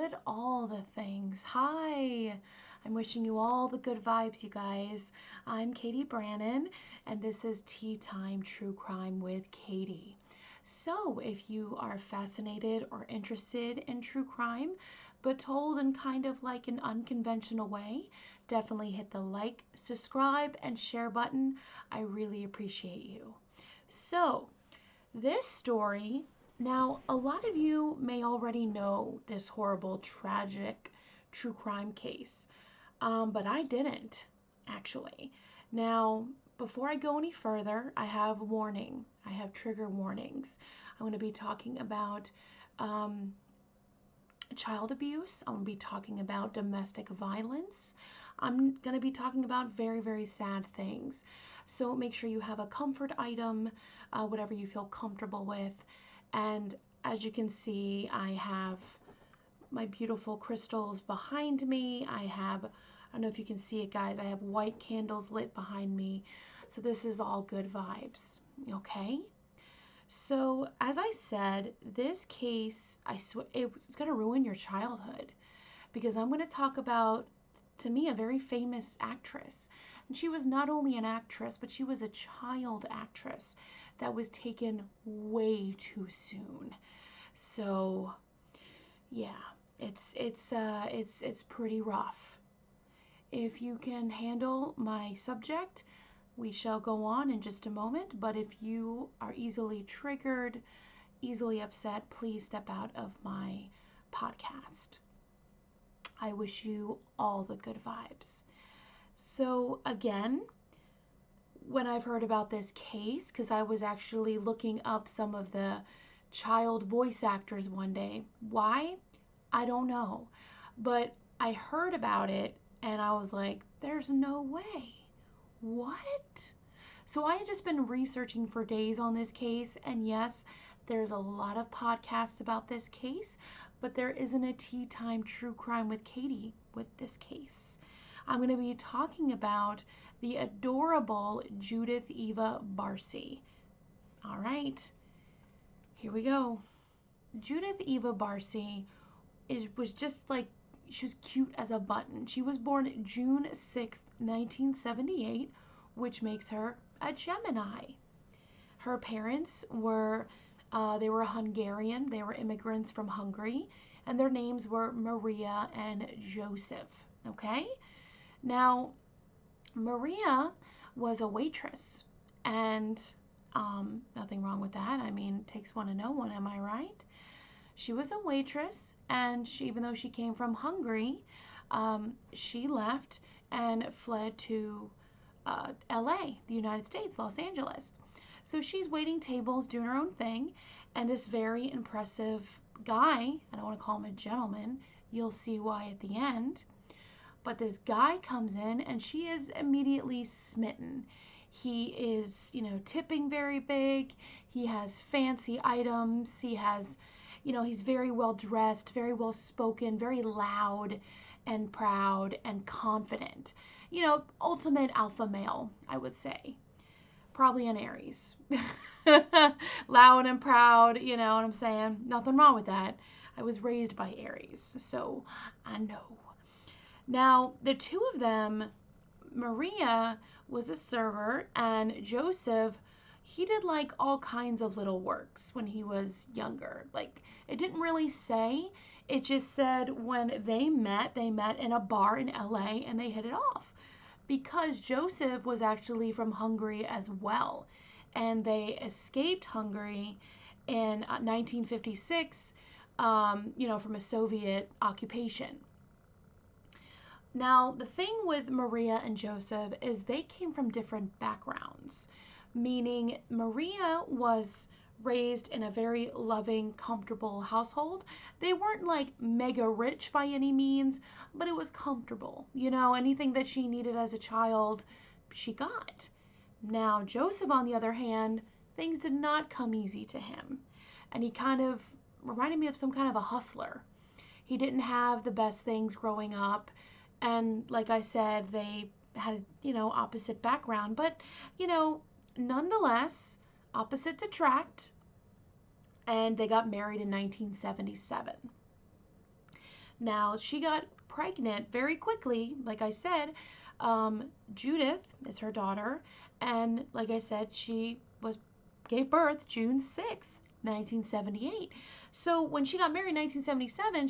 good, all the things. Hi, I'm wishing you all the good vibes, you guys. I'm Catie Brannon, and this is Tea Time True Crime with Catie. So, if you are fascinated or interested in true crime, but told in kind of like an unconventional way, definitely hit the like, subscribe, and share button. I really appreciate you. So, this story, now a lot of you may already know this horrible, tragic true crime case, but I didn't actually. Now, before I go any further, I have a warning. I have trigger warnings. I'm going to be talking about um, child abuse. I'm going to be talking about domestic violence. I'm going to be talking about very, very sad things. So make sure you have a comfort item, whatever you feel comfortable with. And as you can see, I have my beautiful crystals behind me. I don't know if you can see it, guys, I have white candles lit behind me. So this is all good vibes, okay? So, as I said, this case, I swear, it's going to ruin your childhood because I'm going to talk about, to me, a very famous actress. And she was not only an actress, but she was a child actress that was taken way too soon. So, yeah, it's pretty rough. If you can handle my subject, we shall go on in just a moment, but if you are easily triggered, easily upset, please step out of my podcast. I wish you all the good vibes. So again, when I've heard about this case, because I was actually looking up some of the child voice actors one day. Why? I don't know. But I heard about it and I was like, there's no way. What? So I had just been researching for days on this case, and yes, there's a lot of podcasts about this case, but there isn't a Tea Time True Crime with Catie with this case. I'm going to be talking about the adorable Judith Eva Barsi. All right, here we go. Judith Eva Barsi was just like, she was cute as a button. She was born June 6th, 1978, which makes her a Gemini. Her parents were, they were Hungarian. They were immigrants from Hungary, and their names were Maria and Joseph. Okay? Now, Maria was a waitress, and nothing wrong with that. I mean, it takes one to know one, am I right? She was a waitress, and even though she came from Hungary, she left and fled to LA, the United States, Los Angeles. So she's waiting tables, doing her own thing, and this very impressive guy, I don't want to call him a gentleman, you'll see why at the end, but this guy comes in and she is immediately smitten. He is, tipping very big. He has fancy items. He has, he's very well dressed, very well spoken, very loud and proud and confident. Ultimate alpha male, I would say. Probably an Aries. Loud and proud, you know what I'm saying? Nothing wrong with that. I was raised by Aries, so I know. Now, the two of them, Maria was a server, and Joseph, he did like all kinds of little works when he was younger. Like, it didn't really say. It just said when they met in a bar in LA and they hit it off. Because Joseph was actually from Hungary as well. And they escaped Hungary in 1956, from a Soviet occupation. Now, the thing with Maria and Joseph is they came from different backgrounds, meaning Maria was raised in a very loving, comfortable household. They weren't like mega rich by any means, but it was comfortable. Anything that she needed as a child, she got. Now, Joseph, on the other hand, things did not come easy to him. And he kind of reminded me of some kind of a hustler. He didn't have the best things growing up. And like I said, they had, opposite background. But, nonetheless, opposites attract. And they got married in 1977. Now, she got pregnant very quickly, like I said. Judith is her daughter, and like I said, she gave birth June 6th, 1978. So when she got married in 1977,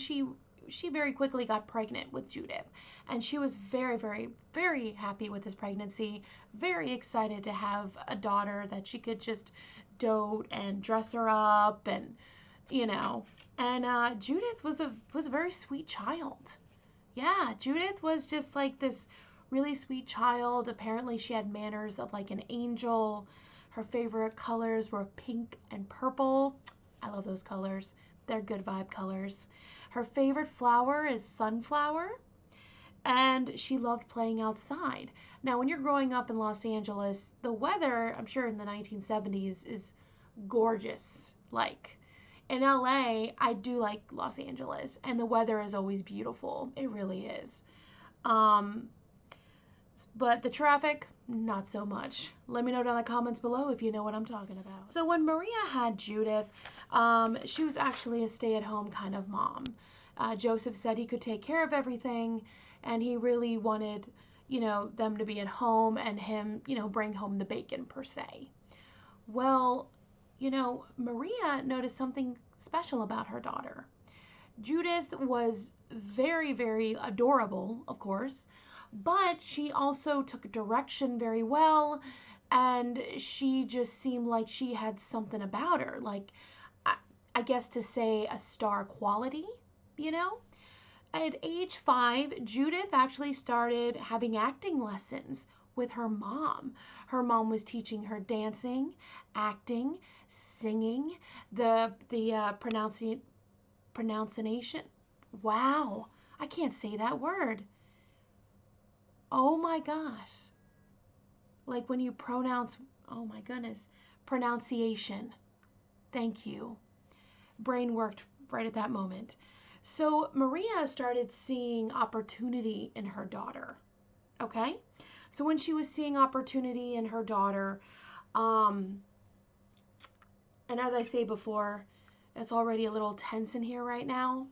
she very quickly got pregnant with Judith, and she was very, very, very happy with this pregnancy, very excited to have a daughter that she could just dote and dress her up, and you know. And Judith was a very sweet child. Yeah, Judith was just like this really sweet child. Apparently, she had manners of like an angel. Her favorite colors were pink and purple. I love those colors. They're good vibe colors. Her favorite flower is sunflower, and she loved playing outside. Now, when you're growing up in Los Angeles, the weather, I'm sure in the 1970s, is gorgeous. Like, in LA, I do like Los Angeles, and the weather is always beautiful. It really is. Um, but the traffic, not so much. Let me know down in the comments below if you know what I'm talking about. So when Maria had Judith, she was actually a stay-at-home kind of mom. Joseph said he could take care of everything, and he really wanted, them to be at home and him, bring home the bacon per se. Well, Maria noticed something special about her daughter. Judith was very, very adorable, of course, but she also took direction very well, and she just seemed like she had something about her, like, I guess to say a star quality, you know? At age 5, Judith actually started having acting lessons with her mom. Her mom was teaching her dancing, acting, singing, the pronunciation. Wow, I can't say that word. Oh my gosh. Like when you pronounce, oh my goodness, pronunciation. Thank you. Brain worked right at that moment. So Maria started seeing opportunity in her daughter. Okay? So when she was seeing opportunity in her daughter, and as I say before, it's already a little tense in here right now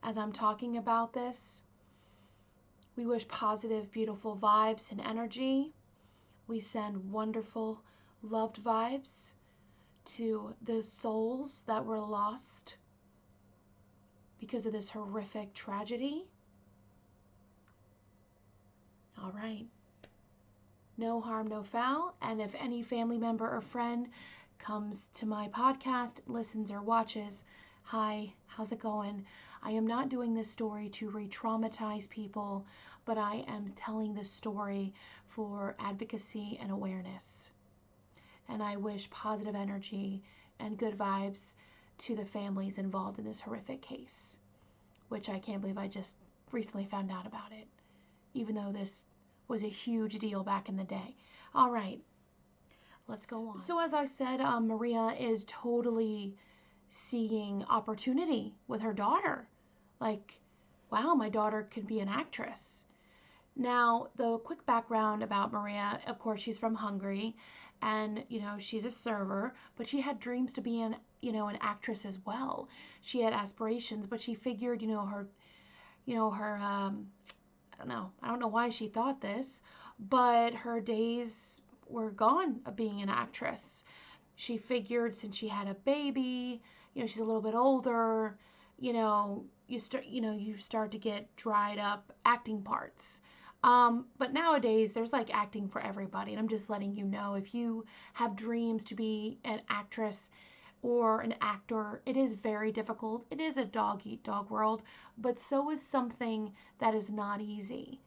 as I'm talking about this. We wish positive, beautiful vibes and energy. We send wonderful, loved vibes to the souls that were lost because of this horrific tragedy. All right. No harm, no foul. And if any family member or friend comes to my podcast, listens or watches, hi, how's it going? I am not doing this story to re-traumatize people, but I am telling this story for advocacy and awareness. And I wish positive energy and good vibes to the families involved in this horrific case, which I can't believe I just recently found out about it, even though this was a huge deal back in the day. All right, let's go on. So as I said, Maria is totally seeing opportunity with her daughter. Like, wow, my daughter could be an actress. Now, the quick background about Maria, of course, she's from Hungary, and, she's a server, but she had dreams to be an actress as well. She had aspirations, but she figured, her, I don't know why she thought this, but her days were gone of being an actress. She figured since she had a baby, she's a little bit older, you start to get dried up acting parts. But nowadays there's like acting for everybody. And I'm just letting you know, if you have dreams to be an actress or an actor, it is very difficult. It is a dog eat dog world, but so is something that is not easy,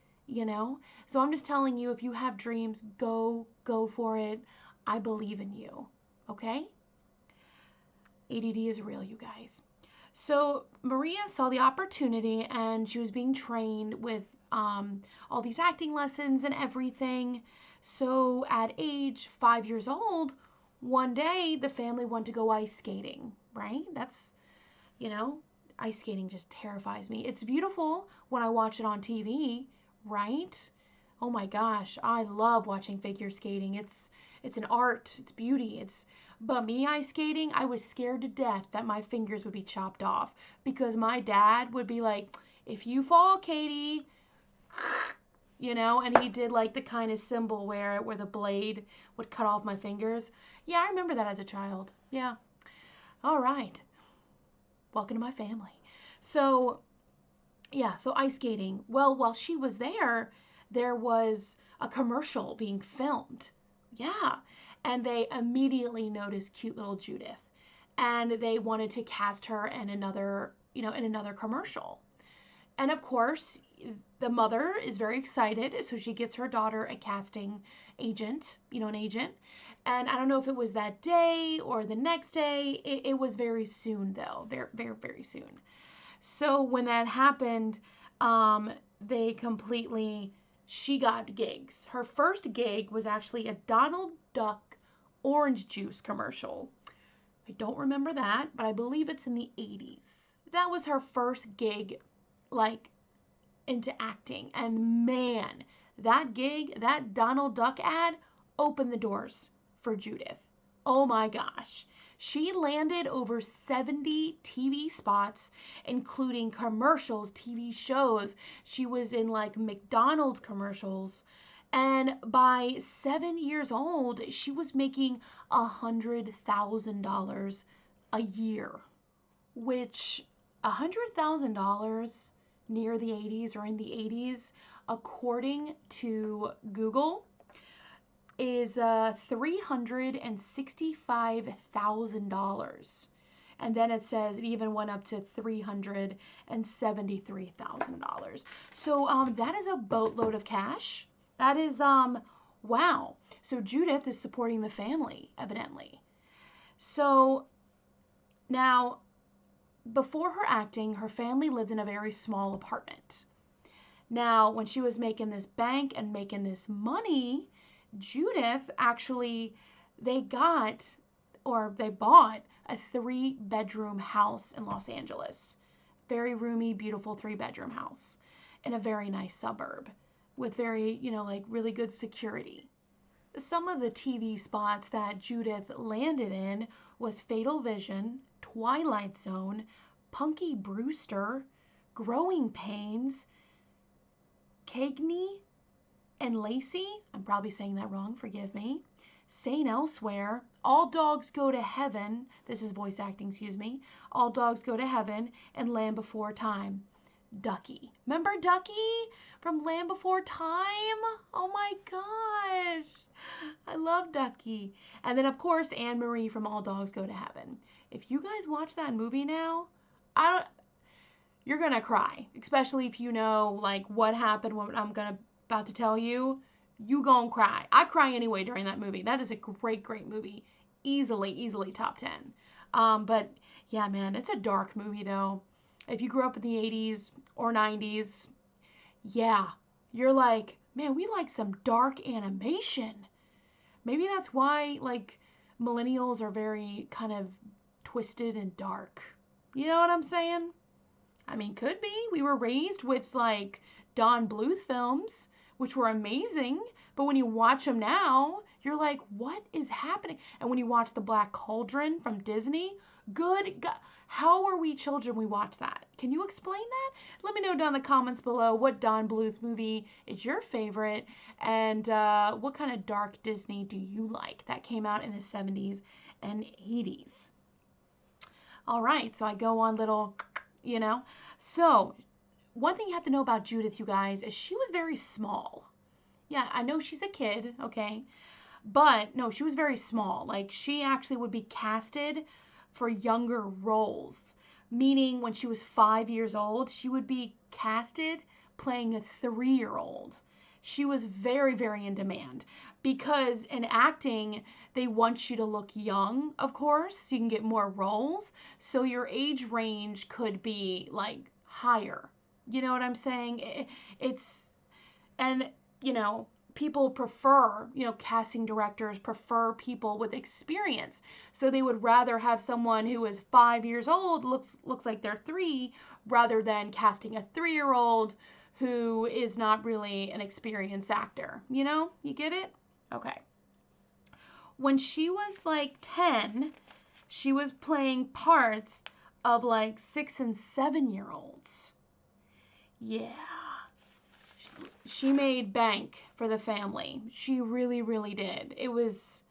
So I'm just telling you, if you have dreams, go for it. I believe in you. Okay? ADD is real, you guys. So Maria saw the opportunity, and she was being trained with all these acting lessons and everything. So at age 5 years old, one day the family wanted to go ice skating, right? That's, ice skating just terrifies me. It's beautiful when I watch it on TV, right? Oh my gosh, I love watching figure skating. It's an art, it's beauty. But me ice skating, I was scared to death that my fingers would be chopped off, because my dad would be like, If you fall, Catie, and he did like the kind of symbol where the blade would cut off my fingers. Yeah, I remember that as a child. Yeah. All right. Welcome to my family. So, yeah, so ice skating. Well, while she was there was a commercial being filmed. Yeah. And they immediately noticed cute little Judith. And they wanted to cast her in another commercial. And of course, the mother is very excited, so she gets her daughter a casting agent, an agent. And I don't know if it was that day or the next day. It was very soon, though, very, very, very soon. So when that happened, they she got gigs. Her first gig was actually a Donald Duck orange juice commercial. I don't remember that, but I believe it's in the 80s. That was her first gig, like, into acting. And man, that gig, that Donald Duck ad, opened the doors for Judith. Oh my gosh. She landed over 70 TV spots, including commercials, TV shows. She was in like McDonald's commercials. And by 7 years old, she was making $100,000 a year, which $100,000 near the 80s or in the 80s, according to Google, is $365,000. And then it says it even went up to $373,000. So that is a boatload of cash. That is, wow. So Judith is supporting the family, evidently. So now, before her acting, her family lived in a very small apartment. Now, when she was making this bank and making this money, Judith actually, they bought a 3-bedroom house in Los Angeles. Very roomy, beautiful 3-bedroom house in a very nice suburb with very, like really good security. Some of the TV spots that Judith landed in was Fatal Vision, Twilight Zone, Punky Brewster, Growing Pains, Cagney and Lacey, I'm probably saying that wrong, forgive me, St. Elsewhere, All Dogs Go to Heaven, this is voice acting, excuse me, All Dogs Go to Heaven, and Land Before Time. Ducky. Remember Ducky from Land Before Time? Oh my gosh. I love Ducky. And then, of course, Anne Marie from All Dogs Go to Heaven. If you guys watch that movie now, you're going to cry, especially if you know, like, what happened, what I'm about to tell you. You gonna cry. I cry anyway during that movie. That is a great, great movie. Easily top 10. But, yeah, man, it's a dark movie, though. If you grew up in the 80s or 90s, yeah, you're like, man, we like some dark animation. Maybe that's why, like, millennials are very kind of twisted and dark. You know what I'm saying? I mean, could be. We were raised with, like, Don Bluth films, which were amazing. But when you watch them now, you're like, what is happening? And when you watch The Black Cauldron from Disney, good God, how are we children we watch that? Can you explain that? Let me know down in the comments below what Don Bluth movie is your favorite, and what kind of dark Disney do you like that came out in the 70s and 80s. All right, so I go on little, So one thing you have to know about Judith, you guys, is she was very small. Yeah, I know she's a kid, okay? But no, she was very small. Like, she actually would be casted for younger roles, meaning when she was 5 years old, she would be casted playing a 3-year-old. She was very, very in demand because in acting, they want you to look young, of course, so you can get more roles. So your age range could be like higher. You know what I'm saying? People prefer, casting directors prefer people with experience. So they would rather have someone who is 5 years old, looks like they're 3, rather than casting a 3-year-old who is not really an experienced actor. You get it? Okay. When she was like 10, she was playing parts of like 6 and 7-year-olds. Yeah. She made bank for the family. She really, really did. It was,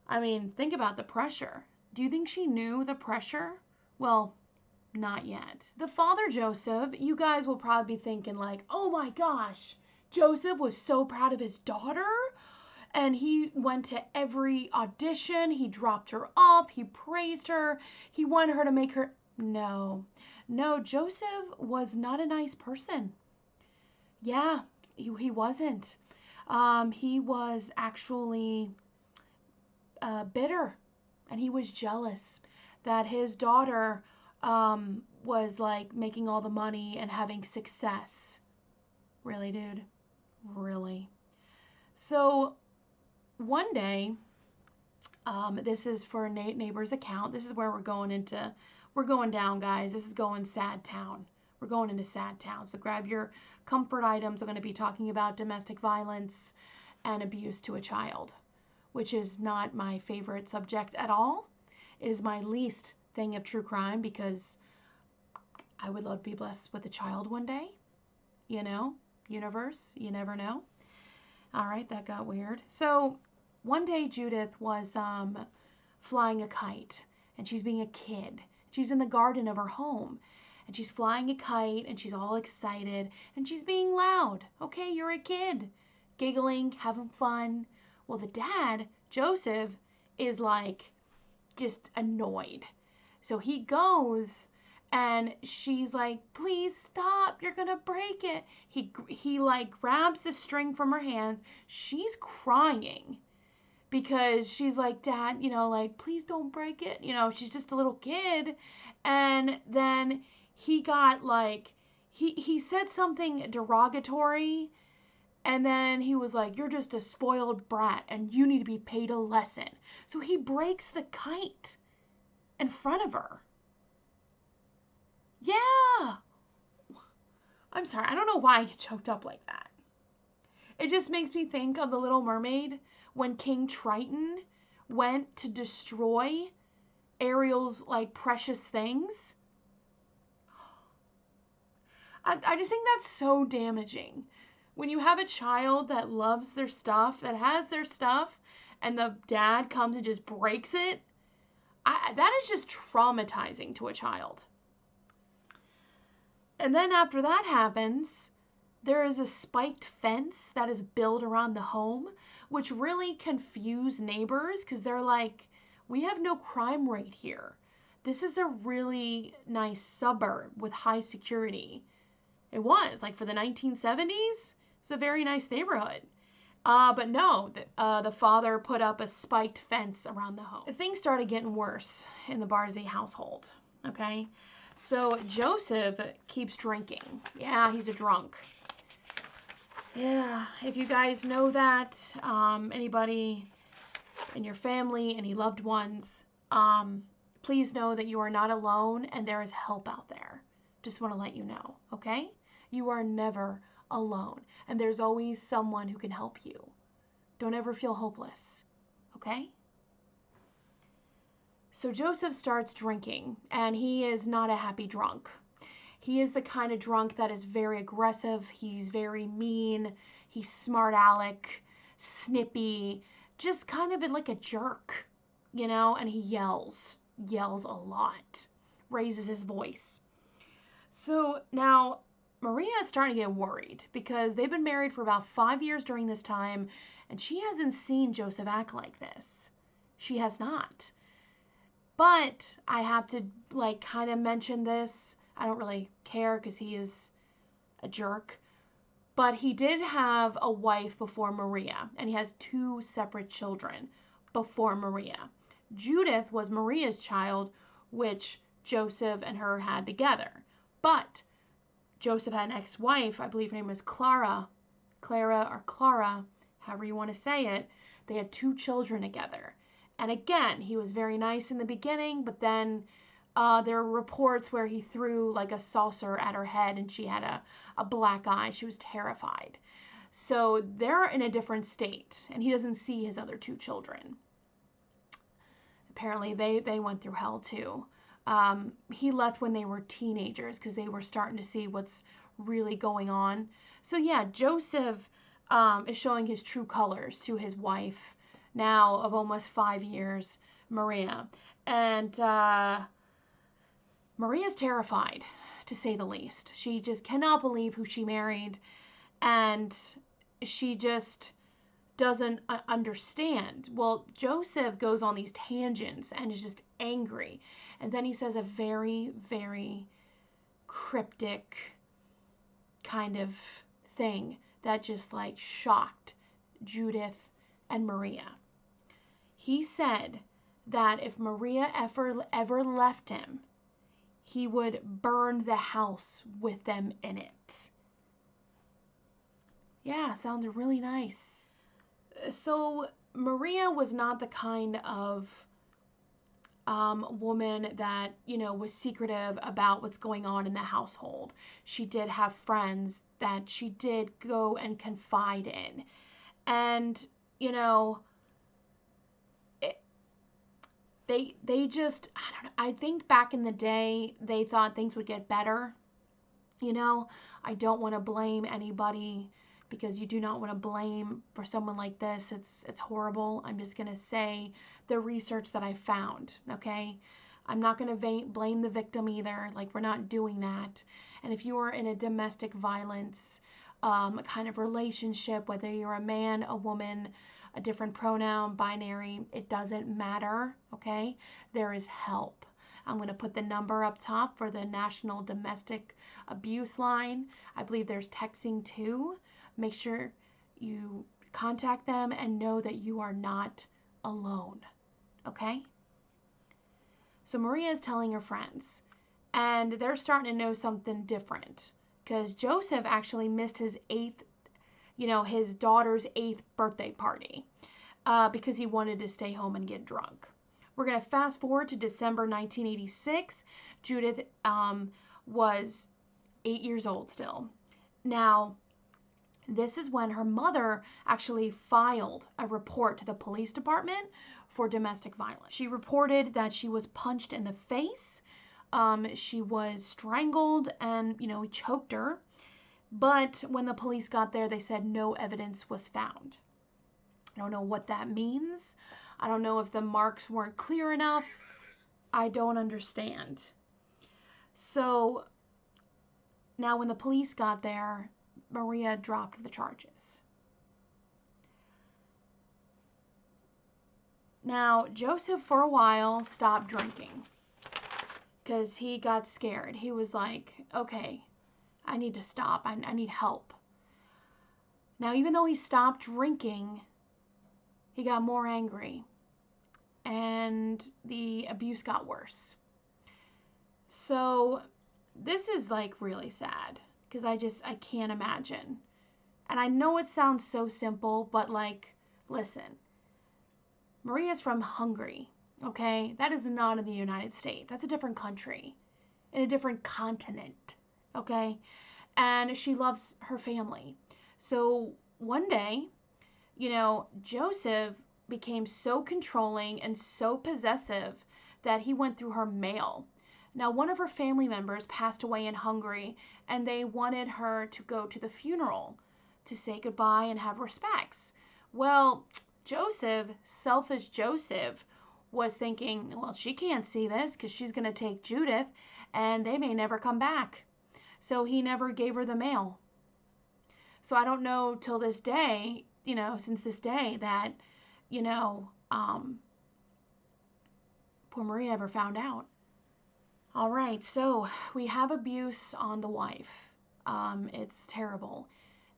I mean, think about the pressure. Do you think she knew the pressure? Well, not yet. The father, Joseph, you guys will probably be thinking like, oh my gosh, Joseph was so proud of his daughter and he went to every audition. He dropped her off. He praised her. He wanted her to make her. No, Joseph was not a nice person. Yeah, he wasn't. He was actually bitter, and he was jealous that his daughter was like making all the money and having success. Really, dude? Really? So one day, this is for a neighbor's account. This is where we're going down, guys. This is going sad town. We're going into sad town. So grab your comfort items. I'm going to be talking about domestic violence and abuse to a child, which is not my favorite subject at all. It is my least thing of true crime because I would love to be blessed with a child one day. You know, universe, you never know. All right, that got weird. So one day Judith was flying a kite, and she's being a kid. She's in the garden of her home, and she's flying a kite, and she's all excited, and she's being loud. Okay, you're a kid, giggling, having fun. Well, the dad, Joseph, is like just annoyed. So he goes, and she's like, please stop, you're gonna break it. He like grabs the string from her hand. She's crying because she's like, Dad, you know, like, please don't break it. You know, she's just a little kid. And then he got like, he said something derogatory. And then he was like, you're just a spoiled brat and you need to be paid a lesson. So he breaks the kite in front of her. Yeah. I'm sorry. I don't know why I get choked up like that. It just makes me think of The Little Mermaid when King Triton went to destroy Ariel's like precious things. I just think that's so damaging. When you have a child that loves their stuff, that has their stuff, and the dad comes and just breaks it, that is just traumatizing to a child. And then after that happens, there is a spiked fence that is built around the home, which really confused neighbors because they're like, we have no crime rate here. This is a really nice suburb with high security. It was, like for the 1970s, it's a very nice neighborhood. But no, the father put up a spiked fence around the home. Things started getting worse in the Barsi household, okay? So Joseph keeps drinking. Yeah, he's a drunk. Yeah, if you guys know that, anybody in your family, any loved ones, please know that you are not alone and there is help out there. Just want to let you know, okay? You are never alone and there's always someone who can help you. Don't ever feel hopeless, okay? So Joseph starts drinking and he is not a happy drunk. He is the kind of drunk that is very aggressive. He's very mean. He's smart aleck, snippy, just kind of like a jerk, you know, and he yells a lot, raises his voice. So now Maria is starting to get worried because they've been married for about 5 years during this time, and she hasn't seen Joseph act like this. She has not. But I have to like kind of mention this. I don't really care because he is a jerk. But he did have a wife before Maria, and he has 2 separate children before Maria. Judith was Maria's child, which Joseph and her had together. But Joseph had an ex-wife, I believe her name was Clara, however you want to say it. They had 2 children together. And again, he was very nice in the beginning, but then there were reports where he threw like a saucer at her head and she had a black eye. She was terrified. So they're in a different state and he doesn't see his other 2 children. Apparently they went through hell too. He left when they were teenagers because they were starting to see what's really going on. So yeah, Joseph is showing his true colors to his wife now of almost 5 years, Maria. And Maria's terrified, to say the least. She just cannot believe who she married, and she just doesn't understand. Well, Joseph goes on these tangents and is just angry. And then he says a very, very cryptic kind of thing that just like shocked Judith and Maria. He said that if Maria ever left him, he would burn the house with them in it. Yeah, sounds really nice. So Maria was not the kind of woman that, was secretive about what's going on in the household. She did have friends that she did go and confide in. And, they just, I don't know, I think back in the day, they thought things would get better. I don't want to blame anybody, because you do not want to blame for someone like this. It's horrible. I'm just going to say the research that I found, okay? I'm not going to blame the victim either. Like, we're not doing that. And if you are in a domestic violence kind of relationship, whether you're a man, a woman, a different pronoun, binary, it doesn't matter, okay? There is help. I'm going to put the number up top for the National Domestic Abuse Line. I believe there's texting too. Make sure you contact them and know that you are not alone, okay? So Maria is telling her friends, and they're starting to know something different, because Joseph actually missed his his daughter's 8th birthday party because he wanted to stay home and get drunk. We're going to fast forward to December 1986. Judith was 8 years old still. Now, this is when her mother actually filed a report to the police department for domestic violence. She reported that she was punched in the face, she was strangled, and, he choked her. But when the police got there, they said no evidence was found. I don't know what that means. I don't know if the marks weren't clear enough. I don't understand. So now when the police got there, Maria dropped the charges. Now, Joseph, for a while, stopped drinking because he got scared. He was like, okay, I need to stop. I need help. Now, even though he stopped drinking, he got more angry, and the abuse got worse. So this is like really sad, because I can't imagine. And I know it sounds so simple, but like, listen, Maria's from Hungary, okay? That is not in the United States. That's a different country, in a different continent, okay? And she loves her family. So one day, Joseph became so controlling and so possessive that he went through her mail. Now, one of her family members passed away in Hungary, and they wanted her to go to the funeral to say goodbye and have respects. Well, Joseph, selfish Joseph, was thinking, well, she can't see this because she's going to take Judith, and they may never come back. So he never gave her the mail. So I don't know till this day, since this day, that, poor Maria ever found out. All right, so we have abuse on the wife. It's terrible.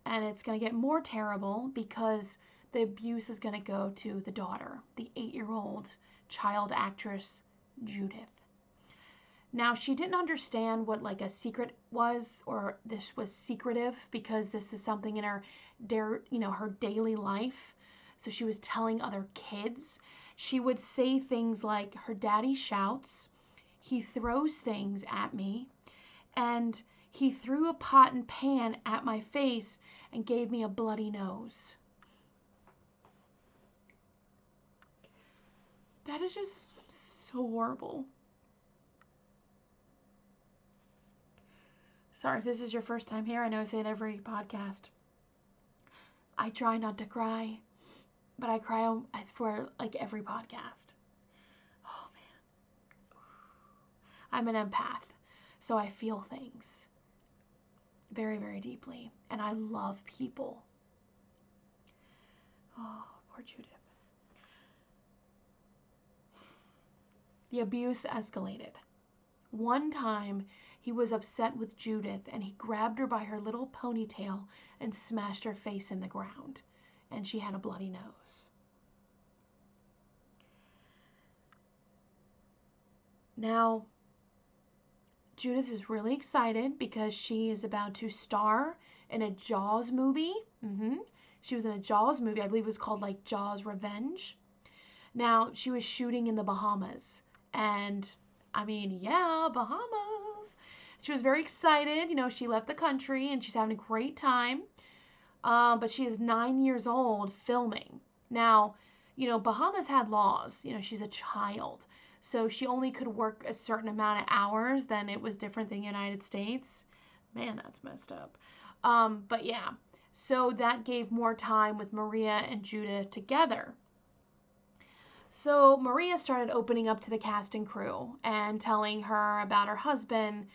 And it's going to get more terrible because the abuse is going to go to the daughter, the 8-year-old child actress, Judith. Now, she didn't understand what like a secret was, or this was secretive, because this is something in her, her daily life. So she was telling other kids. She would say things like, her daddy shouts, he throws things at me, and he threw a pot and pan at my face and gave me a bloody nose. That is just so horrible. Sorry if this is your first time here. I know I say it every podcast. I try not to cry, but I cry for like every podcast. Oh man. I'm an empath, so I feel things very, very deeply, and I love people. Oh, poor Judith. The abuse escalated. One time, he was upset with Judith, and he grabbed her by her little ponytail and smashed her face in the ground, and she had a bloody nose. Now, Judith is really excited because she is about to star in a Jaws movie. She was in a Jaws movie, I believe it was called like Jaws Revenge. Now, she was shooting in the Bahamas, and I mean, yeah, Bahamas. She was very excited. You know, she left the country and she's having a great time. But she is 9 years old filming. Now, you know, Bahamas had laws. You know, she's a child. So she only could work a certain amount of hours. Then it was different than the United States. Man, that's messed up. But yeah, so that gave more time with Maria and Judith together. So Maria started opening up to the cast and crew and telling her about her husband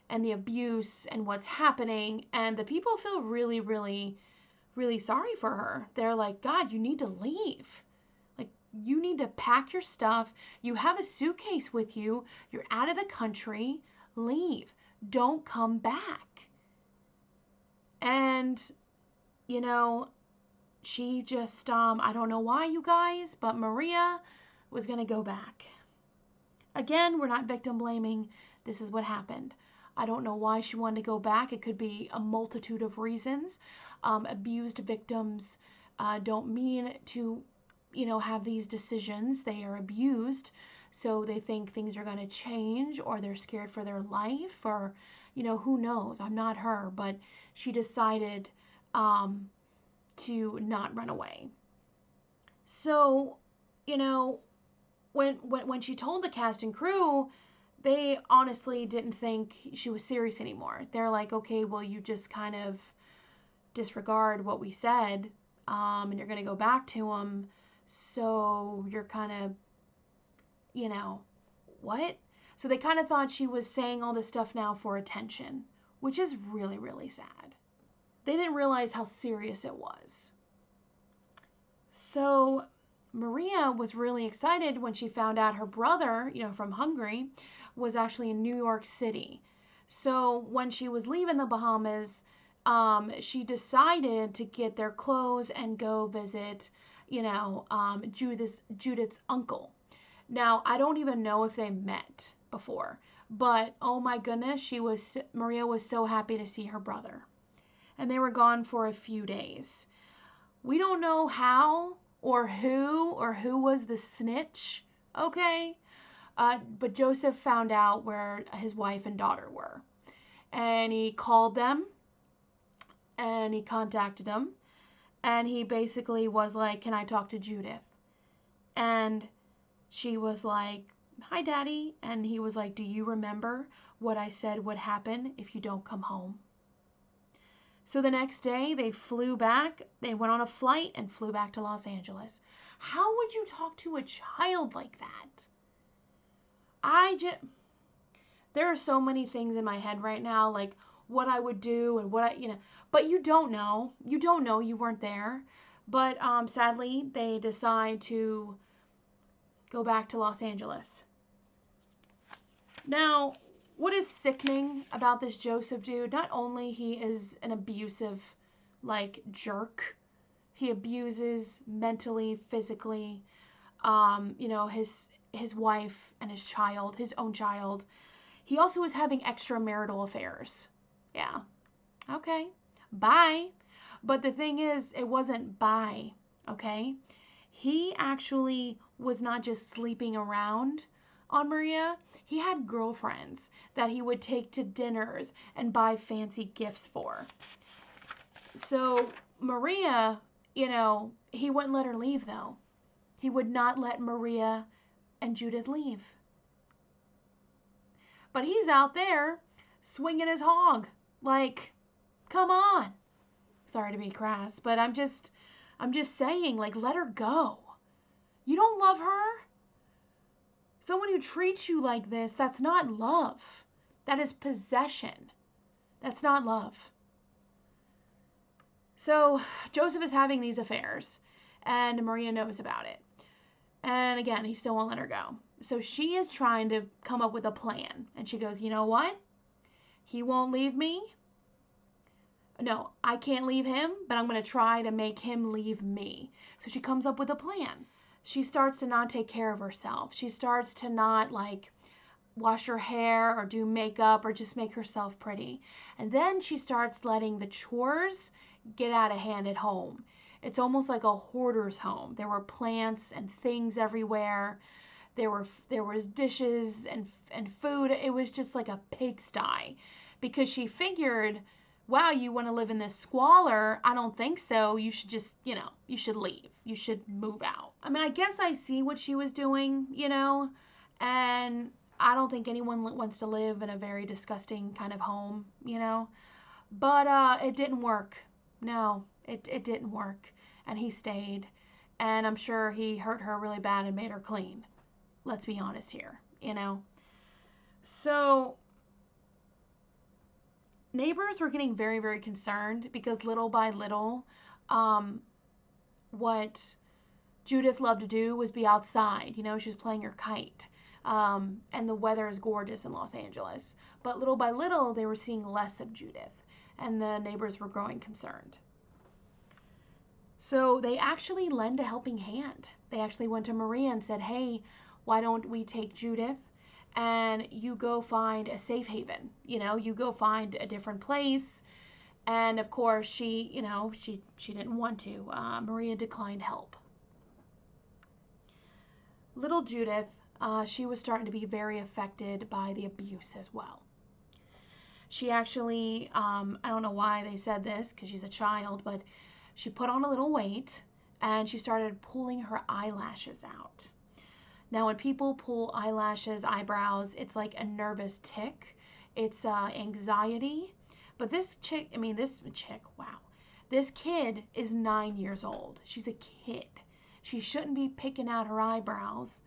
and the abuse and what's happening. And the people feel really, really, really sorry for her. They're like, God, you need to leave. Like, you need to pack your stuff. You have a suitcase with you. You're out of the country. Leave. Don't come back. And, you know, she just, I don't know why, you guys, but Maria was going to go back. Again, we're not victim blaming. This is what happened. I don't know why she wanted to go back. It could be a multitude of reasons. Abused victims don't mean to, you know, have these decisions. They are abused, so they think things are going to change, or they're scared for their life, or, you know, who knows? I'm not her, but she decided to not run away. So, you know, when she told the cast and crew, they honestly didn't think she was serious anymore. They're like, okay, well, you just kind of disregard what we said, and you're going to go back to him, so you're kind of, you know, what? So they kind of thought she was saying all this stuff now for attention, which is really, really sad. They didn't realize how serious it was. So Maria was really excited when she found out her brother, you know, from Hungary, was actually in New York City. So when she was leaving the Bahamas, she decided to get their clothes and go visit, you know, Judith's uncle. Now, I don't even know if they met before, but oh my goodness, Maria was so happy to see her brother. And they were gone for a few days. We don't know how or who was the snitch, okay? But Joseph found out where his wife and daughter were. And he called them, and he contacted them, and he basically was like, can I talk to Judith? And she was like, hi, Daddy. And he was like, do you remember what I said would happen if you don't come home? So the next day, they flew back. They went on a flight and flew back to Los Angeles. How would you talk to a child like that? There are so many things in my head right now, like what I would do and what but you don't know. You don't know. You weren't there. But sadly, they decide to go back to Los Angeles. Now, what is sickening about this Joseph dude? Not only he is an abusive, like, jerk. He abuses mentally, physically, you know, his wife and his child, his own child. He also is having extramarital affairs. Yeah. Okay. Bye. But the thing is, it wasn't bye. Okay. He actually was not just sleeping around on Maria. He had girlfriends that he would take to dinners and buy fancy gifts for. So Maria, you know, he wouldn't let her leave though. He would not let Maria and Judith leave. But he's out there swinging his hog. Like, come on. Sorry to be crass, but I'm just saying, like, let her go. You don't love her? Someone who treats you like this, that's not love. That is possession. That's not love. So Joseph is having these affairs, and Maria knows about it. And again, he still won't let her go. So she is trying to come up with a plan. And she goes, you know what? He won't leave me. No, I can't leave him, but I'm going to try to make him leave me. So she comes up with a plan. She starts to not take care of herself. She starts to not, like, wash her hair or do makeup or just make herself pretty. And then she starts letting the chores get out of hand at home. It's almost like a hoarder's home. There were plants and things everywhere. There was dishes and food. It was just like a pigsty, because she figured, wow, you want to live in this squalor? I don't think so. You should just, you should leave. You should move out. I mean, I guess I see what she was doing, and I don't think anyone wants to live in a very disgusting kind of home, but it didn't work. No, it didn't work. And he stayed, and I'm sure he hurt her really bad and made her clean. Let's be honest here, So neighbors were getting very, very concerned, because little by little, what Judith loved to do was be outside. She was playing her kite. And the weather is gorgeous in Los Angeles. But little by little, they were seeing less of Judith, and the neighbors were growing concerned. So they actually lend a helping hand. They actually went to Maria and said, hey, why don't we take Judith and you go find a safe haven? You go find a different place. And of course, she didn't want to. Maria declined help. Little Judith, she was starting to be very affected by the abuse as well. She actually, I don't know why they said this, because she's a child, but she put on a little weight, and she started pulling her eyelashes out. Now, when people pull eyelashes, eyebrows, it's like a nervous tic. It's anxiety. But this kid is 9 years old. She's a kid. She shouldn't be picking out her eyebrows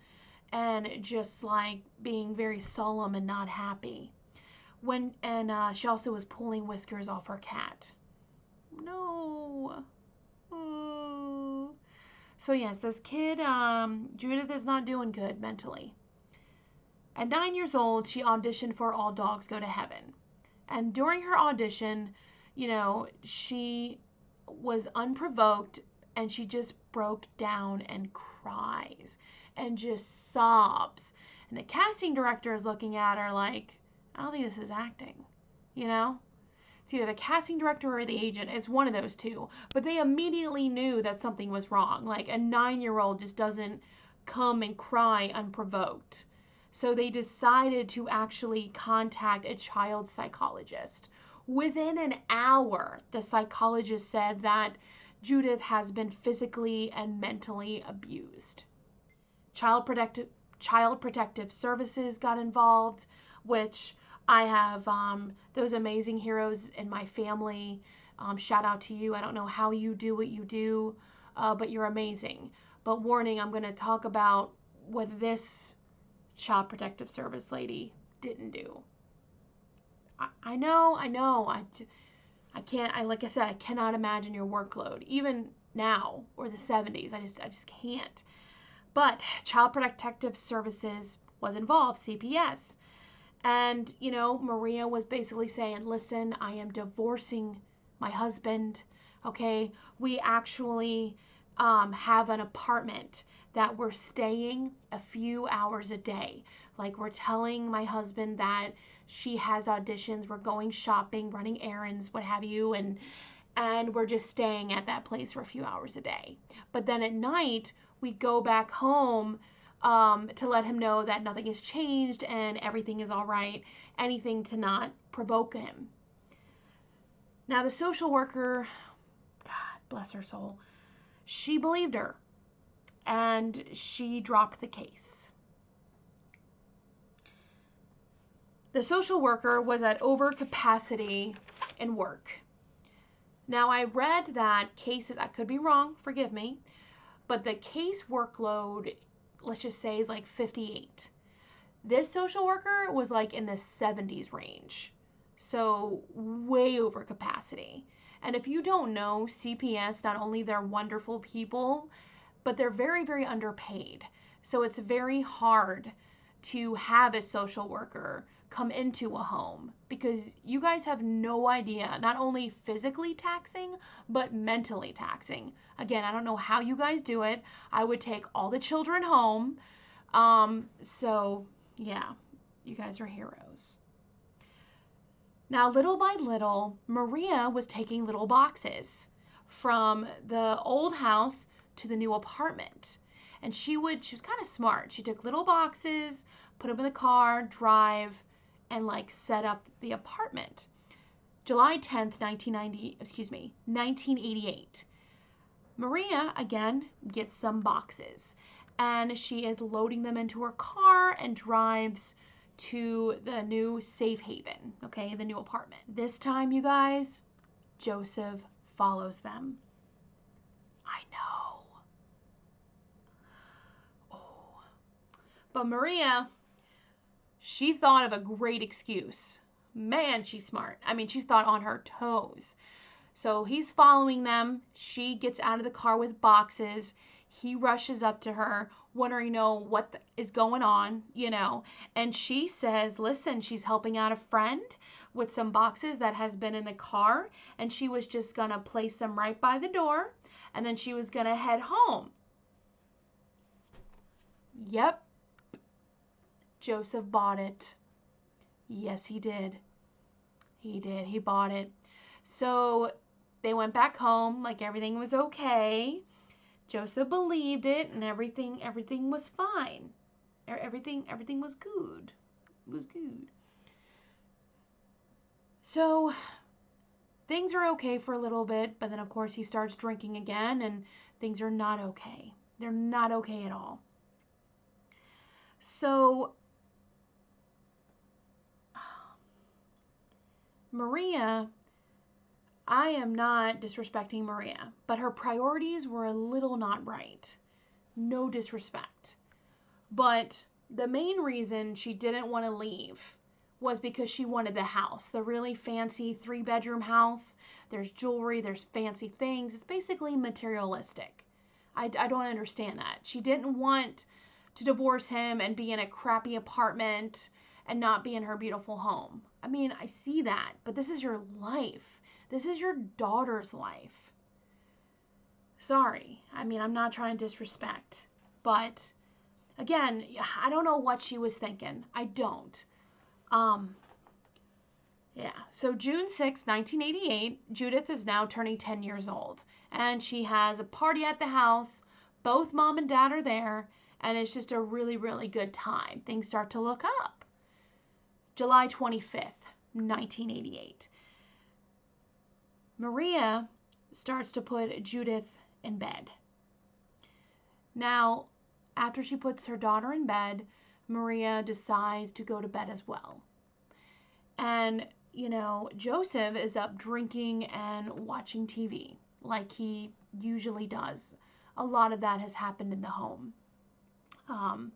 and just like being very solemn and not happy. She also was pulling whiskers off her cat. No. So yes, this kid, Judith, is not doing good mentally. At 9 years old, she auditioned for All Dogs Go to Heaven. And during her audition, she was unprovoked, and she just broke down and cries and just sobs. And the casting director is looking at her like, I don't think this is acting, It's either the casting director or the agent. It's one of those two. But they immediately knew that something was wrong. Like, a 9-year-old just doesn't come and cry unprovoked. So they decided to actually contact a child psychologist. Within an hour, the psychologist said that Judith has been physically and mentally abused. Child Protective Services got involved, which I have those amazing heroes in my family. Shout out to you. I don't know how you do what you do, but you're amazing. But warning, I'm going to talk about what this Child Protective Service lady didn't do. I know. I can't, like I said, I cannot imagine your workload, even now, or the 70s. I just can't. But Child Protective Services was involved, CPS. And, Maria was basically saying, listen, I am divorcing my husband, okay? We actually have an apartment that we're staying a few hours a day. Like, we're telling my husband that she has auditions, we're going shopping, running errands, what have you, and we're just staying at that place for a few hours a day. But then at night, we go back home to let him know that nothing has changed and everything is all right, anything to not provoke him. Now, the social worker, God bless her soul, she believed her, and she dropped the case. The social worker was at overcapacity in work. Now, I read that cases, I could be wrong, forgive me, but the case workload, let's just say, is like 58. This social worker was like in the 70s range. So way over capacity. And if you don't know, CPS, not only they're wonderful people, but they're very, very underpaid. So it's very hard to have a social worker come into a home because you guys have no idea, not only physically taxing, but mentally taxing. Again, I don't know how you guys do it. I would take all the children home. So yeah, you guys are heroes. Now, little by little, Maria was taking little boxes from the old house to the new apartment. And she was kind of smart. She took little boxes, put them in the car, drive, and like set up the apartment. July 10th, 1988. Maria, again, gets some boxes. And she is loading them into her car and drives to the new safe haven, okay, the new apartment. This time, you guys, Joseph follows them. I know. Oh. But Maria, she thought of a great excuse. Man, she's smart. I mean, she's thought on her toes. So he's following them. She gets out of the car with boxes. He rushes up to her, wondering, what is going on, and she says, listen, she's helping out a friend with some boxes that has been in the car, and she was just gonna place them right by the door, and then she was gonna head home. Yep, Joseph bought it. Yes, he did. He bought it. So they went back home like everything was okay. Joseph believed it, and everything was fine. Everything was good. It was good. So things are okay for a little bit, but then of course he starts drinking again, and things are not okay. They're not okay at all. So Maria, I am not disrespecting Maria, but her priorities were a little not right. No disrespect. But the main reason she didn't want to leave was because she wanted the house, the really fancy 3-bedroom house. There's jewelry, there's fancy things. It's basically materialistic. I don't understand that. She didn't want to divorce him and be in a crappy apartment and not be in her beautiful home. I mean, I see that, but this is your life. This is your daughter's life. Sorry. I mean, I'm not trying to disrespect, but again, I don't know what she was thinking. I don't. Yeah. So June 6, 1988, Judith is now turning 10 years old, and she has a party at the house. Both mom and dad are there, and it's just a really, really good time. Things start to look up. July 25th, 1988. Maria starts to put Judith in bed. Now, after she puts her daughter in bed, Maria decides to go to bed as well. And, Joseph is up drinking and watching TV like he usually does. A lot of that has happened in the home. I'm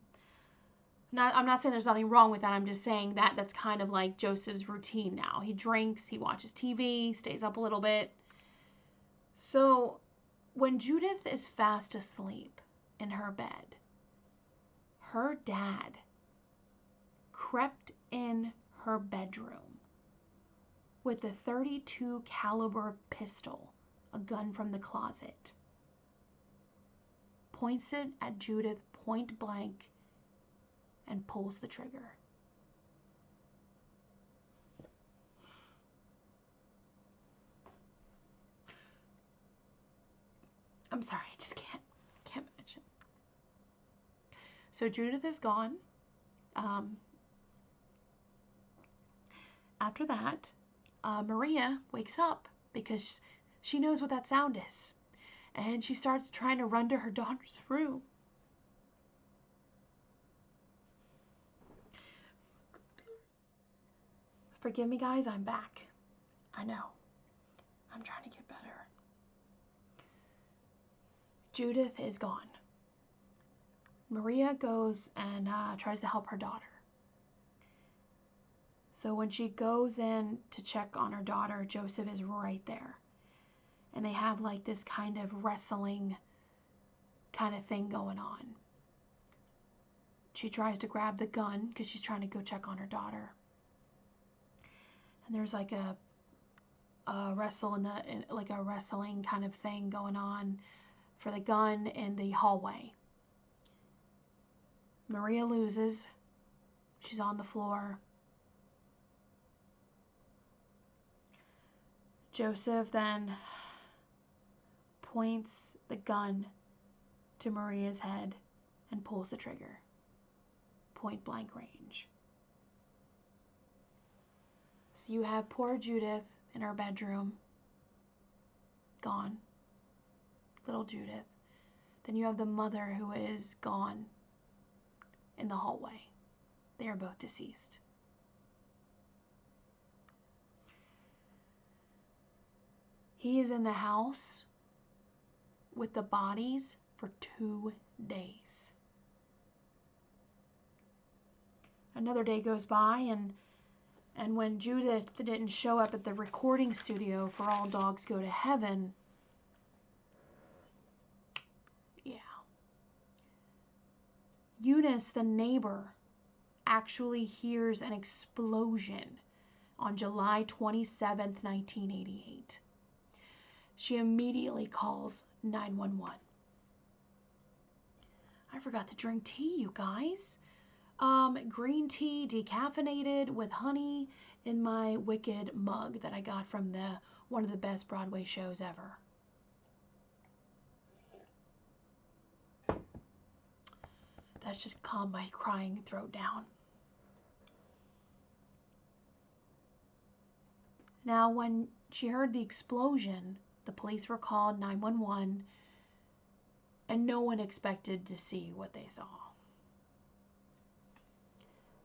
not saying there's nothing wrong with that. I'm just saying that that's kind of like Joseph's routine now. He drinks, he watches TV, stays up a little bit. So when Judith is fast asleep in her bed, her dad crept in her bedroom with a .32 caliber pistol, a gun from the closet, points it at Judith point blank, and pulls the trigger. I'm sorry, I just can't imagine. So Judith is gone. After that, Maria wakes up because she knows what that sound is. And she starts trying to run to her daughter's room. Forgive me, guys, I'm back. I know. I'm trying to get better. Judith is gone. Maria goes and tries to help her daughter. So when she goes in to check on her daughter, Joseph is right there. And they have like this kind of wrestling kind of thing going on. She tries to grab the gun because she's trying to go check on her daughter. And there's like a wrestling kind of thing going on for the gun in the hallway. Maria loses. She's on the floor. Joseph then points the gun to Maria's head and pulls the trigger. Point blank range. So you have poor Judith in her bedroom, gone. Little Judith. Then you have the mother who is gone in the hallway. They are both deceased. He is in the house with the bodies for 2 days. Another day goes by, and when Judith didn't show up at the recording studio for All Dogs Go to Heaven, Eunice, the neighbor, actually hears an explosion on July 27th, 1988. She immediately calls 911. I forgot to drink tea, you guys. Green tea, decaffeinated with honey in my Wicked mug that I got from one of the best Broadway shows ever. That should calm my crying throat down. Now, when she heard the explosion, the police were called, 911, and no one expected to see what they saw.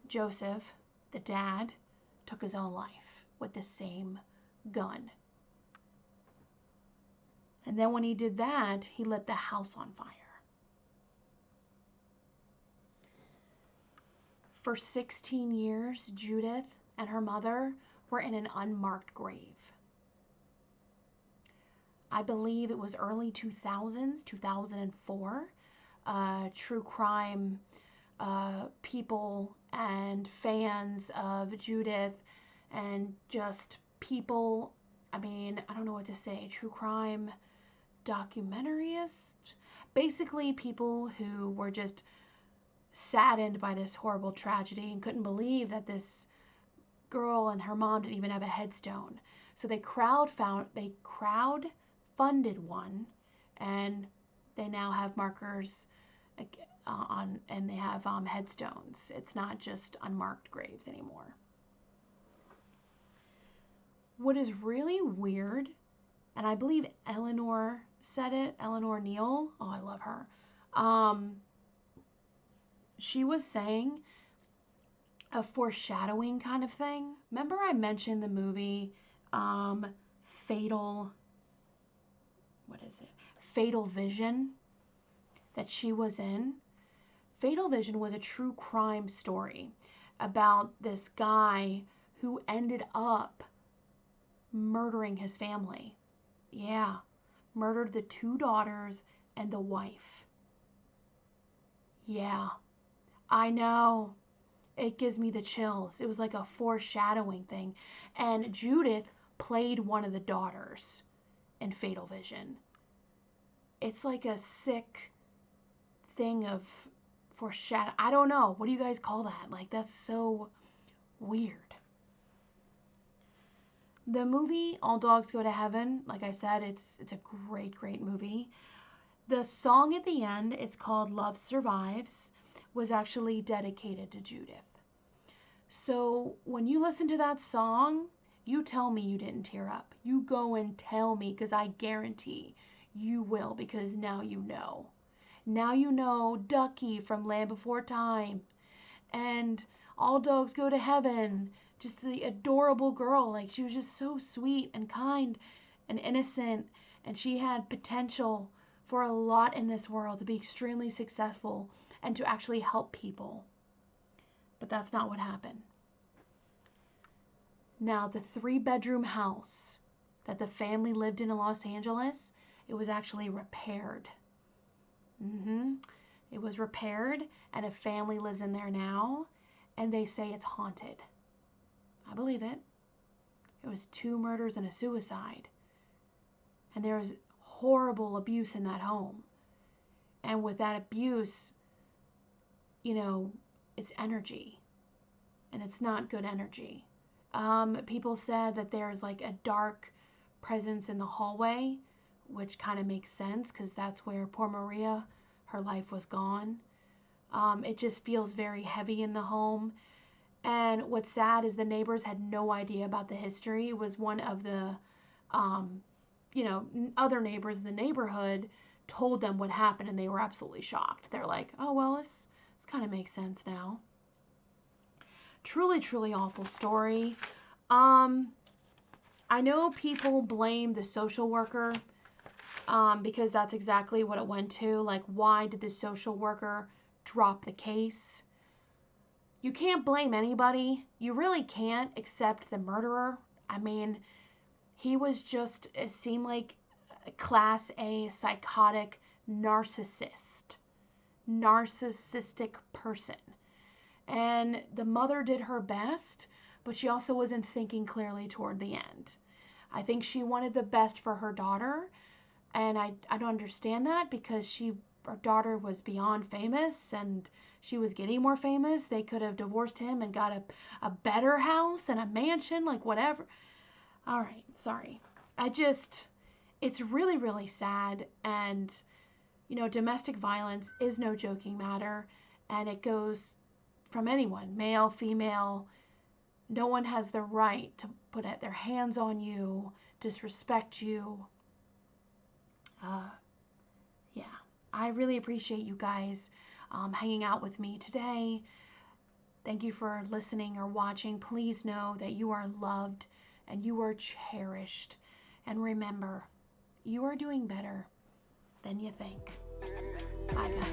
Joseph, the dad, took his own life with the same gun. And then when he did that, he lit the house on fire. For 16 years, Judith and her mother were in an unmarked grave. I believe it was early 2000s, 2004. True crime people and fans of Judith and just people, I don't know what to say, true crime documentarists, basically people who were just saddened by this horrible tragedy and couldn't believe that this girl and her mom didn't even have a headstone. So they crowdfunded one, and they now have markers and they have headstones. It's not just unmarked graves anymore. What is really weird, and I believe Eleanor said it, Eleanor Neal, oh, I love her. She was saying a foreshadowing kind of thing. Remember I mentioned the movie Fatal Vision that she was in? Fatal Vision was a true crime story about this guy who ended up murdering his family. Yeah, murdered the 2 daughters and the wife. Yeah, I know. It gives me the chills. It was like a foreshadowing thing. And Judith played one of the daughters in Fatal Vision. It's like a sick thing of foreshadow. I don't know. What do you guys call that? Like, that's so weird. The movie All Dogs Go to Heaven, like I said, it's a great, great movie. The song at the end, it's called Love Survives, was actually dedicated to Judith. So when you listen to that song, you tell me you didn't tear up. You go and tell me, because I guarantee you will, because now you know. Now you know Ducky from Land Before Time and All Dogs Go to Heaven, just the adorable girl. Like, she was just so sweet and kind and innocent, and she had potential for a lot in this world, to be extremely successful and to actually help people. But that's not what happened. Now, the 3-bedroom house that the family lived in Los Angeles, it was actually repaired. It was repaired, and a family lives in there now, and they say it's haunted. I believe it. It was 2 murders and a suicide. And there was horrible abuse in that home. And with that abuse, it's energy. And it's not good energy. People said that there's like a dark presence in the hallway, which kind of makes sense because that's where poor Maria, her life was gone. It just feels very heavy in the home. And what's sad is the neighbors had no idea about the history. It was one of the, other neighbors in the neighborhood told them what happened, and they were absolutely shocked. They're like, oh, well, this kind of makes sense now. Truly, truly awful story. I know people blame the social worker because that's exactly what it went to. Like, why did the social worker drop the case? You can't blame anybody. You really can't, except the murderer. I mean, he was just, it seemed like a class A psychotic narcissistic person. And the mother did her best, but she also wasn't thinking clearly toward the end. I think she wanted the best for her daughter, and I don't understand that because her daughter was beyond famous and she was getting more famous. They could have divorced him and got a better house and a mansion, like whatever. All right, sorry. It's really, really sad. And, domestic violence is no joking matter. And it goes from anyone, male, female. No one has the right to put their hands on you, disrespect you. Yeah, I really appreciate you guys hanging out with me today. Thank you for listening or watching. Please know that you are loved and you are cherished. And remember, you are doing better than you think. Bye, guys.